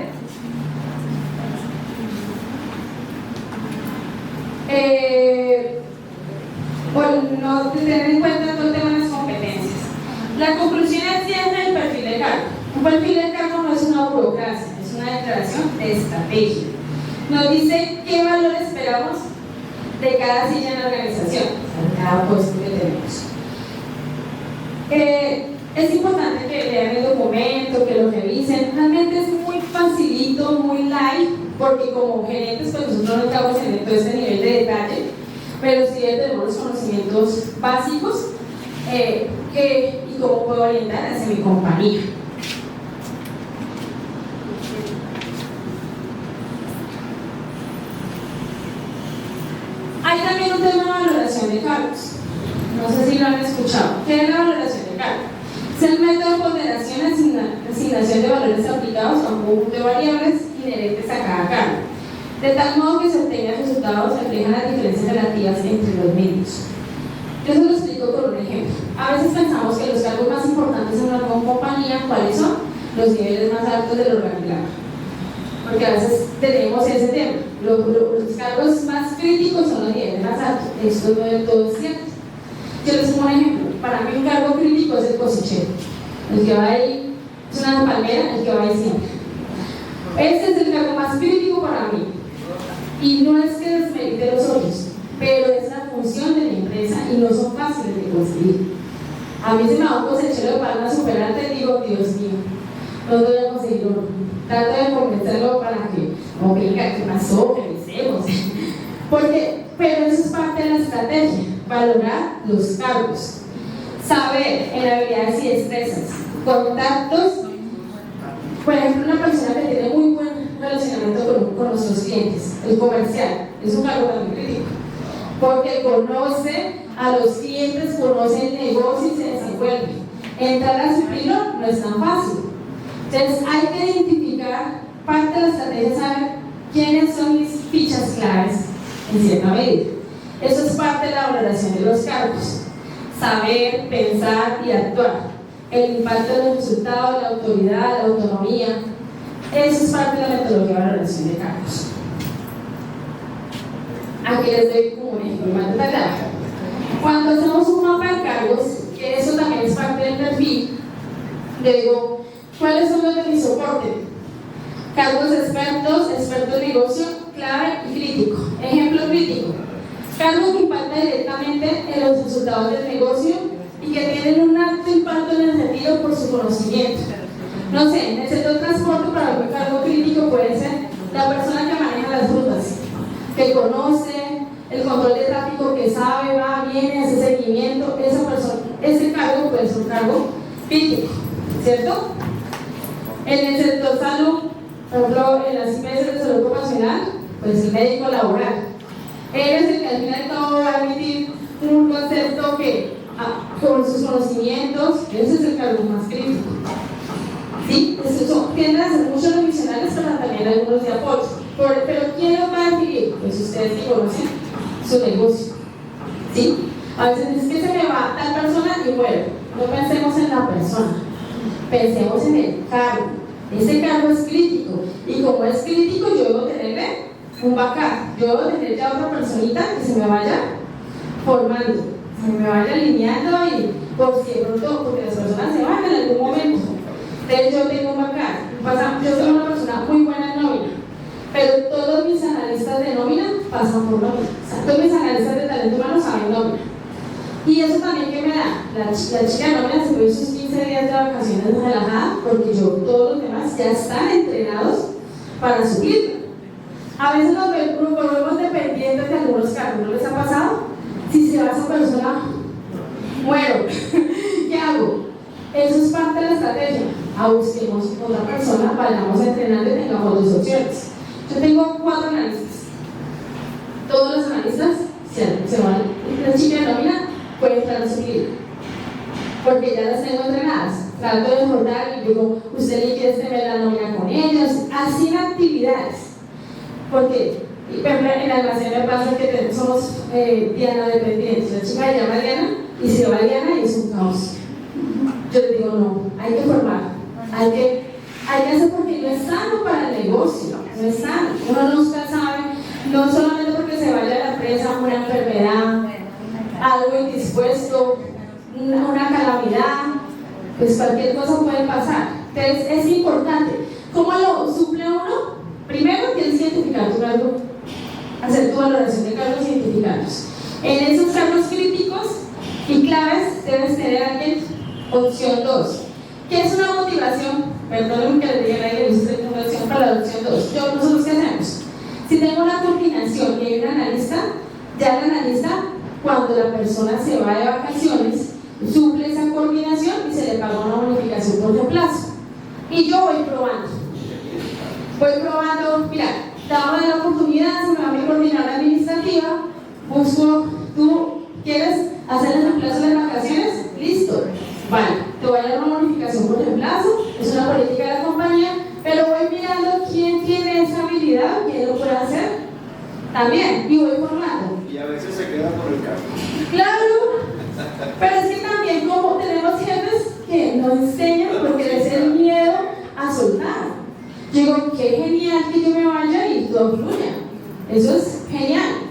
no tener en cuenta todo el tema de las competencias. La conclusión es el perfil de cargo. Un perfil de cargo no es una burocracia, es una declaración de estrategia. Nos dice qué valor esperamos de cada silla en la organización, de cada puesto que tenemos. Es importante que lean el documento, que lo revisen. Realmente es muy facilito, muy light, porque como gerentes pues nosotros no estamos en todo este nivel de detalle, pero sí tenemos los conocimientos básicos y cómo puedo orientar hacia mi compañía. Hay también un tema de valoración de cargos. No sé si lo han escuchado. ¿Qué es la valoración de cargos? Es el método de ponderación y asignación de valores aplicados a un conjunto de variables inherentes a cada cargo, de tal modo que se obtengan resultados que reflejan las diferencias relativas entre los medios. Yo se lo explico con un ejemplo. A veces pensamos que los cargos más importantes en una compañía, ¿cuáles son? Los niveles más altos del organigrama. Porque a veces tenemos ese tema. Los cargos más críticos son los niveles más altos. Esto no del todo es cierto. Yo les pongo un ejemplo. Para mí un cargo crítico es el cosechero. El que va ahí, es una palmera, el que va ahí siempre. Este es el cargo más crítico para mí. Y no es que desmerite los otros, pero es la función de la empresa y no son fáciles de conseguir. A mí se me va un cosechero de palma superante y digo, Dios mío, no voy a conseguirlo. Trato de convencerlo para que, no venga, ¿qué pasó? Revisemos. Pero eso es parte de la estrategia, valorar los cargos, saber en habilidades y destrezas, contactos. Por ejemplo, una persona que tiene muy buen relacionamiento con nuestros clientes, el comercial, es un cargo también crítico, porque conoce a los clientes, conoce el negocio y se desenvuelve. Entrar a suplirlo no es tan fácil. Entonces hay que identificar parte de la estrategia, saber quiénes son mis fichas claves en cierta medida. Eso es parte de la valoración de los cargos. Saber, pensar y actuar. El impacto de los resultados, la autoridad, la autonomía. Eso es parte de la metodología de valoración de cargos. Aquí les doy como un ejemplo más detallado. Cuando hacemos un mapa de cargos, que eso también es parte del perfil, le digo, ¿cuáles son los de mi soporte? Cargos expertos, expertos de negocio, clave y crítico. Ejemplo crítico. Cargos que impactan directamente en los resultados del negocio y que tienen un alto impacto en el sentido por su conocimiento. No sé, en el sector transporte para un cargo crítico puede ser la persona que maneja las rutas, que conoce el control de tráfico, que sabe, va, viene, hace seguimiento. Esa persona, ese cargo puede ser un cargo crítico, ¿cierto? En el sector salud, por ejemplo, en las IPS de salud ocupacional, pues el médico laboral. Él es el que al final de todo va a emitir un concepto que, con sus conocimientos, ese es el cargo más crítico. ¿Sí? Tienden a ser muchos los misionarios, pero también algunos de apoyo. Pero ¿quién los va a definir? Pues ustedes que conocen su negocio. ¿sí? A veces es que se me va tal persona y muero. No pensemos en la persona, pensemos en el cargo. Ese cargo es crítico, y como es crítico, yo debo tenerle un backup, yo debo tener ya otra personita que se me vaya formando, se me vaya alineando, y por si de pronto, porque las personas se van en algún momento. Entonces yo tengo un backup. Yo soy una persona muy buena en nómina, pero todos mis analistas de nómina pasan por nómina. O sea, todos mis analistas de talento humano saben nómina. Y eso también que me da, la chica de nómina se fue sus 15 días de vacaciones relajada, porque todos los demás ya están entrenados para subirlo. A veces nos volvemos dependientes de algunos cargos, ¿no les ha pasado? Si se va esa persona, muero. ¿Qué hago? Eso es parte de la estrategia. Busquemos otra persona, vayamos entrenando y tengamos dos opciones. Yo tengo 4 analistas. Todos los analistas se van. La chica de nómina puede entrar a subir, porque ya las tengo entrenadas. Trato de mejorar y digo, usted le quiere ver la nómina con ellos, así actividades. Porque en la almacén me pasa que somos Diana dependientes. La chica se llama Diana y se va Diana y es un caos. Yo le digo, no, hay que formar, hay que hacer, porque no es sano para el negocio, no es sano. Uno nunca sabe, no solamente porque se vaya a la empresa una enfermedad, algo indispuesto, una calamidad, pues cualquier cosa puede pasar. Entonces es importante. ¿Cómo lo suple uno? Primero tienes que identificar tu cargo, hacer tu valoración de cargos y identificarlos. En esos cargos críticos y claves debes tener a alguien. Opción 2. ¿Qué es una motivación? Perdónenme que les diga, nadie le gusta una opción para la opción 2. ¿Nosotros qué hacemos? Si tengo una coordinación y hay un analista, ya el analista, cuando la persona se va de vacaciones, suple esa coordinación y se le paga una bonificación por reemplazo. Y yo voy probando, mira, dame la oportunidad, se me va mi coordinadora administrativa, busco, tú quieres hacer el reemplazo de vacaciones, listo. Vale, te voy a dar una bonificación por reemplazo, es una política de la compañía, pero voy mirando quién tiene esa habilidad, quién lo puede hacer también, y voy formando. Y a veces se queda por el cargo. Claro, pero es que también como tenemos jefes que no enseñan porque les da el miedo a soltar. Yo digo, qué genial que yo me vaya y todo fluya, eso es genial.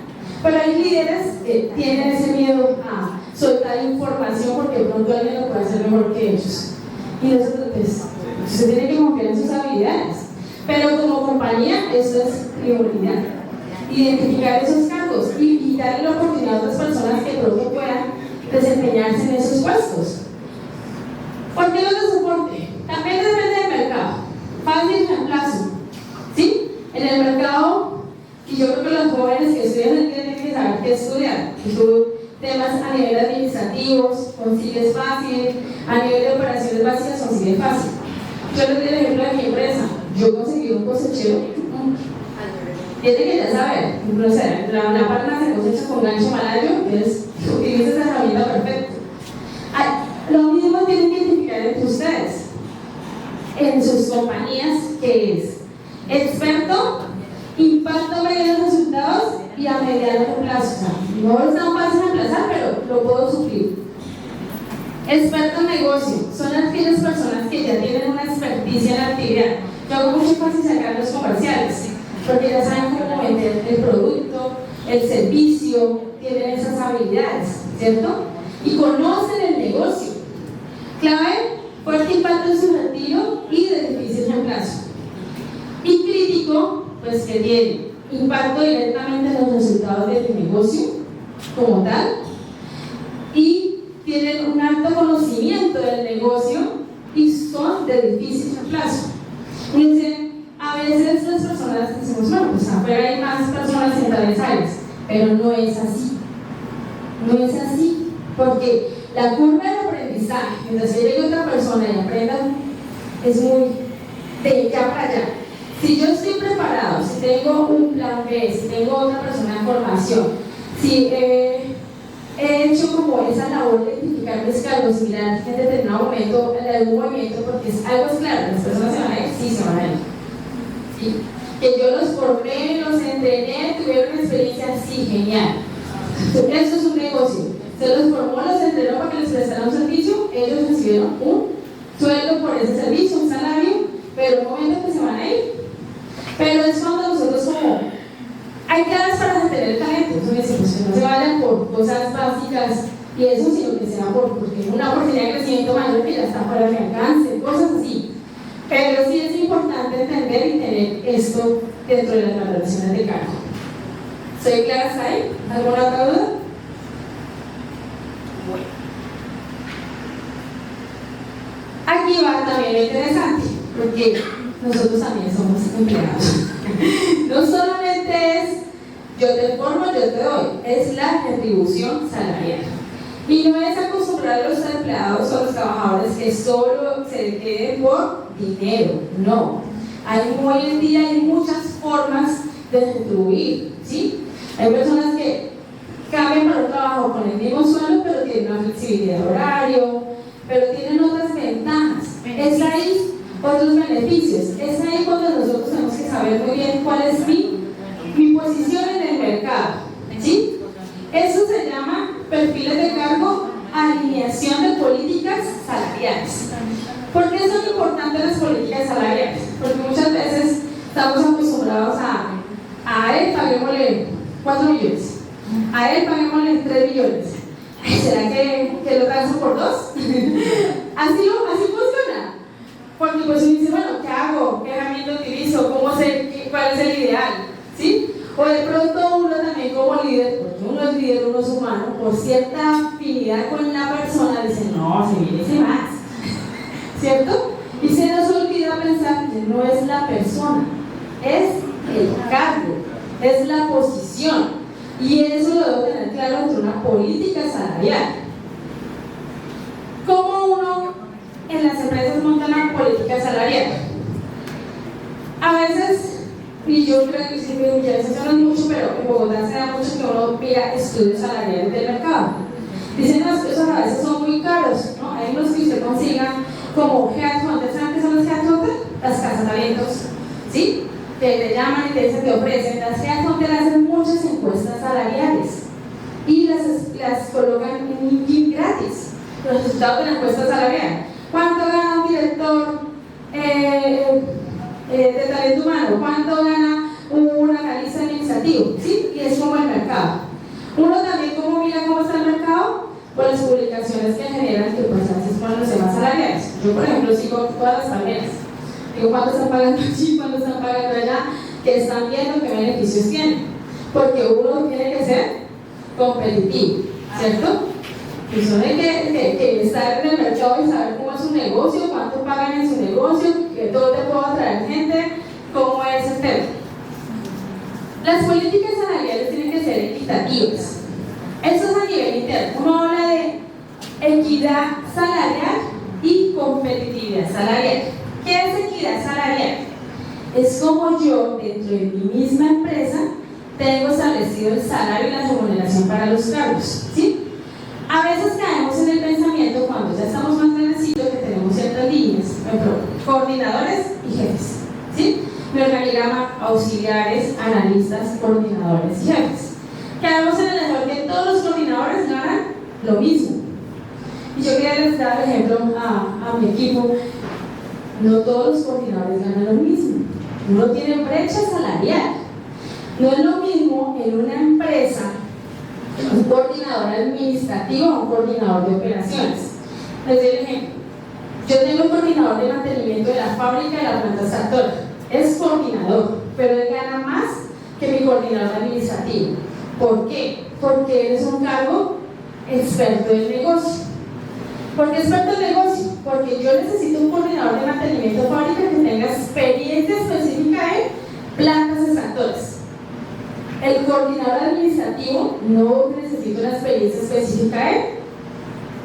Pero hay líderes que tienen ese miedo a soltar información porque de pronto alguien lo puede hacer mejor que ellos. Y nosotros, pues, usted tiene que confiar en sus habilidades. Pero como compañía, eso es prioridad. Identificar esos cargos y darle la oportunidad a otras personas que pronto puedan desempeñarse en esos puestos. ¿Por qué los de soporte? También depende del mercado. Fácil reemplazo. ¿Sí? En el mercado. Y yo creo que los jóvenes que estudian tienen que saber qué estudiar. Temas a nivel administrativos, consigues fácil, a nivel de operaciones básicas, consigues fácil. Yo les doy el ejemplo de mi empresa. Yo conseguí un cosechero. Tiene que ya saber, no sé, la palma se cosecha con gancho malayo, entonces utiliza esa herramienta perfecta. Lo mismo tienen que identificar entre ustedes, en sus compañías, que es experto, impacto medio en los resultados y a mediano plazo. O sea, no es tan fácil reemplazar, pero lo puedo suplir. Experto en negocio, son aquellas personas que ya tienen una experticia en la actividad. Yo hago mucho énfasis acá en los comerciales, porque ya saben cómo vender el producto, el servicio, tienen esas habilidades, ¿cierto? Y conocen el negocio. Clave, fuerte impacto en su retiro y de difícil reemplazo. Y crítico, pues que tiene impacto directamente en los resultados de tu negocio como tal, y tienen un alto conocimiento del negocio y son de difícil reemplazo. Dicen, a veces las personas decimos, bueno, pues afuera hay más personas en tales áreas, pero no es así. No es así, porque la curva del aprendizaje, mientras llegue otra persona y aprenda, es muy de ya para allá. Si yo estoy preparado, si tengo un plan B, si tengo otra persona en formación, si he hecho como esa labor de identificar mis cargos, mirar en determinado momento, en algún movimiento, porque algo es claro, las personas se van a ir, sí se van a ir. ¿Sí? Que yo los formé, los entrené, tuvieron una experiencia, sí, genial. Eso es un negocio. Se los formó, los entrenó para que les prestaran un servicio, ellos recibieron un sueldo por ese servicio, un salario, pero en un momento que se van a ir. Pero es cuando nosotros como hay claves para mantener el talento, eso decimos, que no se vayan por cosas básicas y eso, sino que sea porque una oportunidad de crecimiento mayor que ya está fuera de alcance, cosas así. Pero sí es importante entender y tener esto dentro de las valoraciones de cargo. ¿Soy clara hasta ahí? ¿Alguna otra duda? Bueno. Aquí va también lo interesante, porque nosotros también somos empleados. No solamente es yo te formo, yo te doy, es la retribución salarial. Y no es acostumbrar a los empleados o a los trabajadores que solo se queden por dinero, no. Hoy en día hay muchas formas de retribuir, ¿sí? Hay personas que cambian para un trabajo con el mismo sueldo, pero tienen una flexibilidad de horario, pero tienen otras ventajas. Es ahí, otros beneficios. Es ahí cuando nosotros tenemos que saber muy bien cuál es mi posición en el mercado, ¿sí? Eso se llama perfiles de cargo, alineación de políticas salariales. ¿Por qué son importantes las políticas salariales? Porque muchas veces estamos acostumbrados a él paguémosle 4 millones, a él paguémosle 3 millones. ¿Será que lo transo por 2? así funciona. Porque pues uno dice, bueno, ¿qué hago? ¿Qué herramienta utilizo? ¿Cuál es el ideal? ¿Sí? O de pronto uno también como líder, porque uno es líder, uno es humano, por cierta afinidad con la persona, dice, no, se merece más. ¿Cierto? Y se nos olvida pensar que no es la persona, es el cargo, es la posición. Y eso lo debo tener claro entre una política salarial. ¿Cómo uno en las empresas monta una política salarial? A veces, y yo creo que sí, a veces no es mucho, pero en Bogotá se da mucho que uno mira estudios salariales del mercado. Dicen las cosas a veces son muy caros, ¿no? Hay unos que usted consiga como headhunters. ¿Saben qué son los headhunters? Las cazatalentos, ¿sí? Que te llaman y te dicen, te ofrecen. Las headhunters hacen muchas encuestas salariales y las colocan en LinkedIn gratis. Los resultados de la encuesta salarial. ¿Cuánto gana un director de talento humano? ¿Cuánto gana un analista administrativo? ¿Sí? Y es como el mercado. Uno también como mira cómo está el mercado por las publicaciones que generan que pues haces con los temas salariales. Yo por ejemplo sigo todas las palmeras. Digo cuánto están pagando aquí, cuánto están pagando allá, que están viendo qué beneficios tienen. Porque uno tiene que ser competitivo, ¿cierto? Y uno hay que estar en el mercado y saber cómo es su negocio, cuánto pagan en su negocio, dónde puedo atraer gente, cómo es el tema. Las políticas salariales tienen que ser equitativas. Eso es a nivel interno. Uno habla de equidad salarial y competitividad salarial. ¿Qué es equidad salarial? Es como yo, dentro de mi misma empresa, tengo establecido el salario y la remuneración para los cargos, ¿sí? A veces caemos en el pensamiento, cuando ya estamos más grandecitos, que tenemos ciertas líneas, por ejemplo, coordinadores y jefes, ¿sí? Mi organigrama, auxiliares, analistas, coordinadores y jefes. Caemos en el error que todos los coordinadores ganan lo mismo. Y yo quería les dar el ejemplo a mi equipo. No todos los coordinadores ganan lo mismo. Uno tiene brecha salarial. No es lo mismo en una empresa un coordinador administrativo o un coordinador de operaciones. Les doy el ejemplo. Yo tengo un coordinador de mantenimiento de la fábrica de la planta extractora. Es coordinador, pero él gana más que mi coordinador administrativo. ¿Por qué? Porque él es un cargo experto del negocio. ¿Por qué experto del negocio? Porque yo necesito un coordinador de mantenimiento de fábrica que tenga experiencia específica en plantas extractoras. El coordinador administrativo no necesita una experiencia específica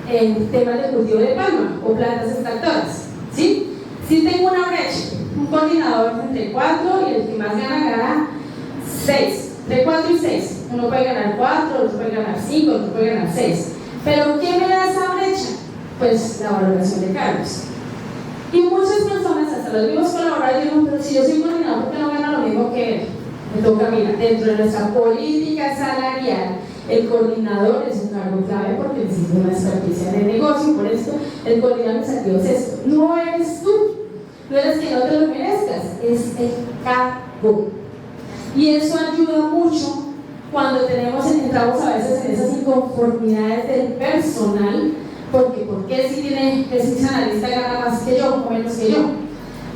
en temas de cultivo de palma o plantas extractoras, ¿sí? Si tengo una brecha, un coordinador entre 4 y el que más gana 6, entre 4 y 6. Uno puede ganar 4, otro puede ganar 5, otro puede ganar 6. Pero ¿qué me da esa brecha? Pues la valoración de cargos. Y muchas personas, hasta los mismos colaboradores, digo, pero si yo soy coordinador, ¿por qué no gana lo mismo que él? Me toca, mira, dentro de nuestra política salarial El coordinador es un cargo clave porque necesita una experticia de negocio, por esto el coordinador administrativo es esto. No eres tú, no eres que no te lo merezcas, es el cargo. Y eso ayuda mucho cuando entramos a veces en esas inconformidades del personal, porque ¿por qué si tiene ese analista gana más que yo o menos que yo?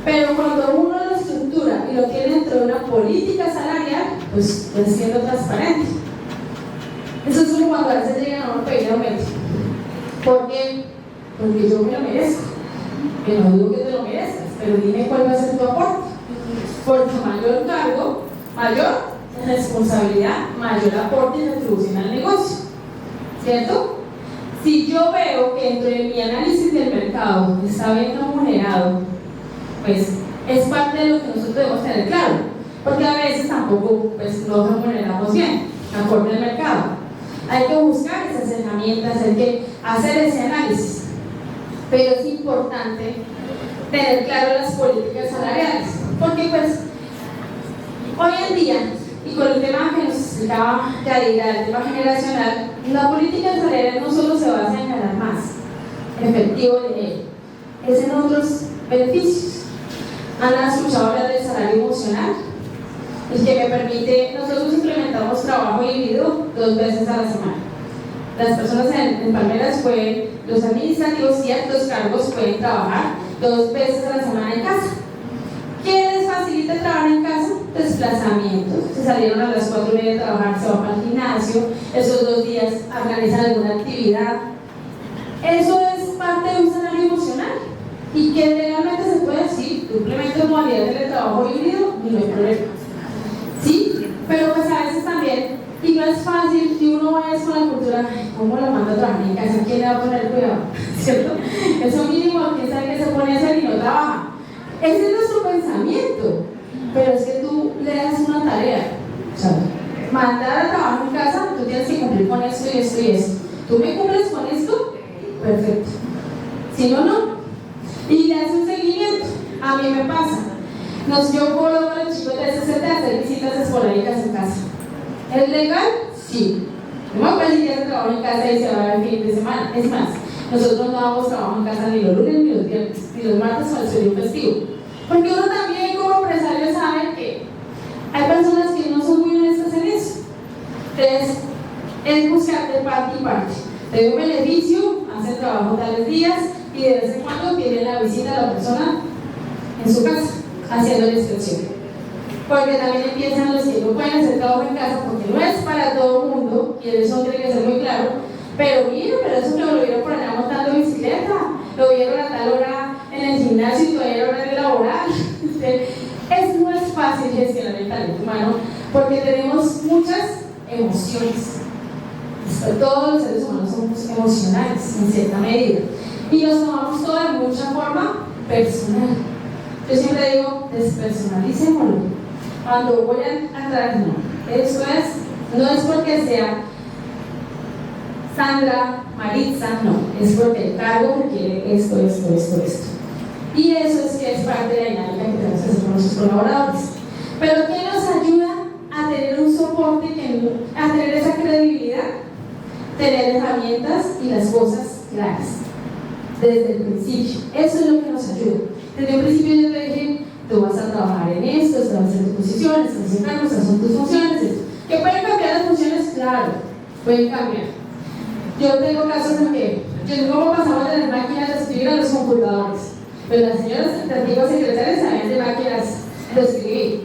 Pero cuando uno lo estructura y lo tiene dentro de una política salarial, pues es siendo transparente. Eso es como cuando a veces llegan a un pedir aumento. ¿Por qué? Porque yo me lo merezco. Que no digo que te lo merezcas, pero dime cuál va a ser tu aporte. Porque mayor cargo, mayor responsabilidad, mayor aporte y retribución al negocio. ¿Cierto? Si yo veo que dentro de mi análisis del mercado está bien remunerado, pues es parte de lo que nosotros debemos tener claro, porque a veces tampoco pues, no remuneramos bien, acorde al mercado. Hay que buscar esas herramientas, hay que hacer ese análisis, pero es importante tener claro las políticas salariales, porque pues hoy en día, y con el tema que nos explicaba Yadira, el tema generacional, la política salarial no solo se basa en ganar más efectivo dinero, es en otros beneficios. ¿Han escuchado hablar del salario emocional? El que me permite, nosotros implementamos trabajo híbrido 2 veces a la semana. Las personas en Palmeras los administrativos y altos cargos pueden trabajar 2 veces a la semana en casa. ¿Qué les facilita trabajar en casa? Desplazamientos. Se salieron a las 4:30 de trabajar, se van para el gimnasio, esos 2 días organizan alguna actividad. Eso es parte de un salario emocional y que legalmente se puede decir, implemento modalidad de teletrabajo híbrido y no hay problema. Sí, pero pues a veces también, y no es fácil, si uno va con la cultura, ¿cómo lo manda a trabajar en casa? ¿Quién le va a poner cuidado? ¿Cierto? Eso mínimo, quién sabe que se pone a hacer y no trabaja. Ese es nuestro pensamiento, pero es que tú le das una tarea, o sea, mandar a trabajar en casa, tú tienes que cumplir con esto y esto y esto. ¿Tú me cumples con esto? Perfecto. Si no, no. Y le haces un seguimiento. A mí me pasa. Yo coloco a los chicos de SCT a hacer visitas esporádicas en casa. ¿Es legal? Sí. No me pueden decir que trabajo en casa y se va el fin de semana. Es más, nosotros no damos trabajo en casa ni los lunes, ni los viernes, ni los martes o el periodo festivo. Porque uno también como empresario sabe que hay personas que no son muy honestas en eso. Entonces, es buscar de parte y parte. Te doy un beneficio, hace trabajo tales días y de vez en cuando tiene la visita a la persona en su casa, haciendo la inspección. Porque también empiezan los que no pueden hacer trabajo en casa porque no es para todo el mundo, y eso tiene que ser muy claro. Pero mira, pero eso que lo vieron por allá montando bicicleta, lo vieron a tal hora en el gimnasio y todavía era hora de laboral. No es fácil gestionar el talento humano porque tenemos muchas emociones. Todos los seres humanos somos emocionales en cierta medida y nos tomamos todo de mucha forma personal. Yo siempre digo, despersonalicémoslo. Cuando voy a entrar, no, eso no es porque sea Sandra, Maritza, no, es porque el cargo requiere esto. Y eso es que es parte de la dinámica que tenemos que hacer con nuestros colaboradores. Pero ¿qué nos ayuda a tener un soporte, a tener esa credibilidad? Tener herramientas y las cosas claras desde el principio. Eso es lo que nos ayuda. Desde el principio yo te dije, tú vas a trabajar en esto, estas van a ser tus posiciones, estas son tus funciones. ¿Que pueden cambiar las funciones? Claro, pueden cambiar. Yo tengo casos en que yo digo cómo pasamos de las máquinas de escribir a los computadores, pero las señoras antiguas secretarias sabían de máquinas de escribir.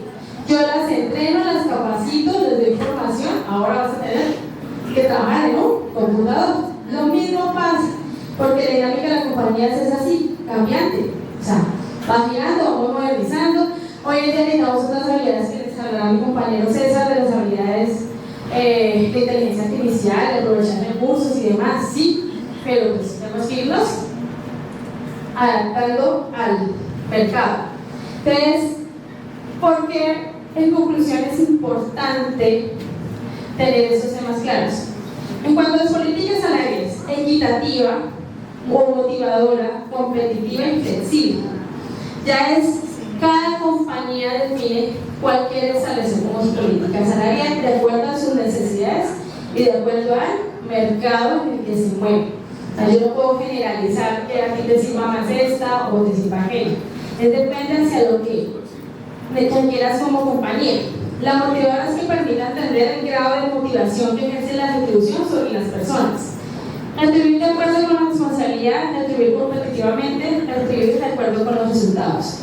Yo las entreno, las capacito, les doy información. Ahora vas a tener que trabajar en un computador. Lo mismo pasa, porque la dinámica de la compañía es así, cambiante. O sea, va girando, vamos modernizando. Hoy en día necesitamos otras habilidades que les hablará mi compañero César, de las habilidades de inteligencia artificial, de aprovechar recursos y demás, sí, pero pues tenemos que irnos adaptando al mercado. Entonces, porque en conclusión es importante tener esos temas claros. En cuanto a las políticas salariales, equitativa o motivadora, competitiva y flexible, ya es cada compañía define cuál quiere establecer como su política salarial de acuerdo a sus necesidades y de acuerdo al mercado en el que se mueve. O sea, yo no puedo generalizar que a ti te sirva más esta o te sirva aquella. Es depende hacia lo que quieras como compañía. La motivadora es que permite entender el grado de motivación que ejerce la retribución sobre las personas. Retribuir de acuerdo con la responsabilidad, retribuir competitivamente, retribuir de acuerdo con los resultados.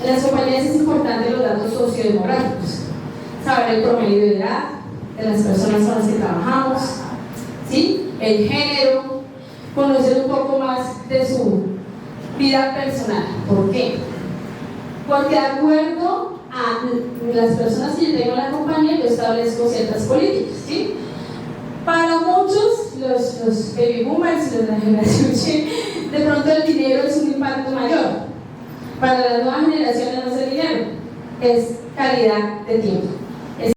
En las compañías es importante los datos sociodemográficos, saber el promedio de edad de las personas con las que trabajamos, ¿sí? El género, conocer un poco más de su vida personal. ¿Por qué? Porque de acuerdo a las personas que yo tengo en la compañía, yo establezco ciertas políticas, ¿sí? Para muchos, los baby boomers y los de la generación Y, de pronto el dinero es un impacto mayor. Para las nuevas generaciones no es el dinero, es calidad de tiempo.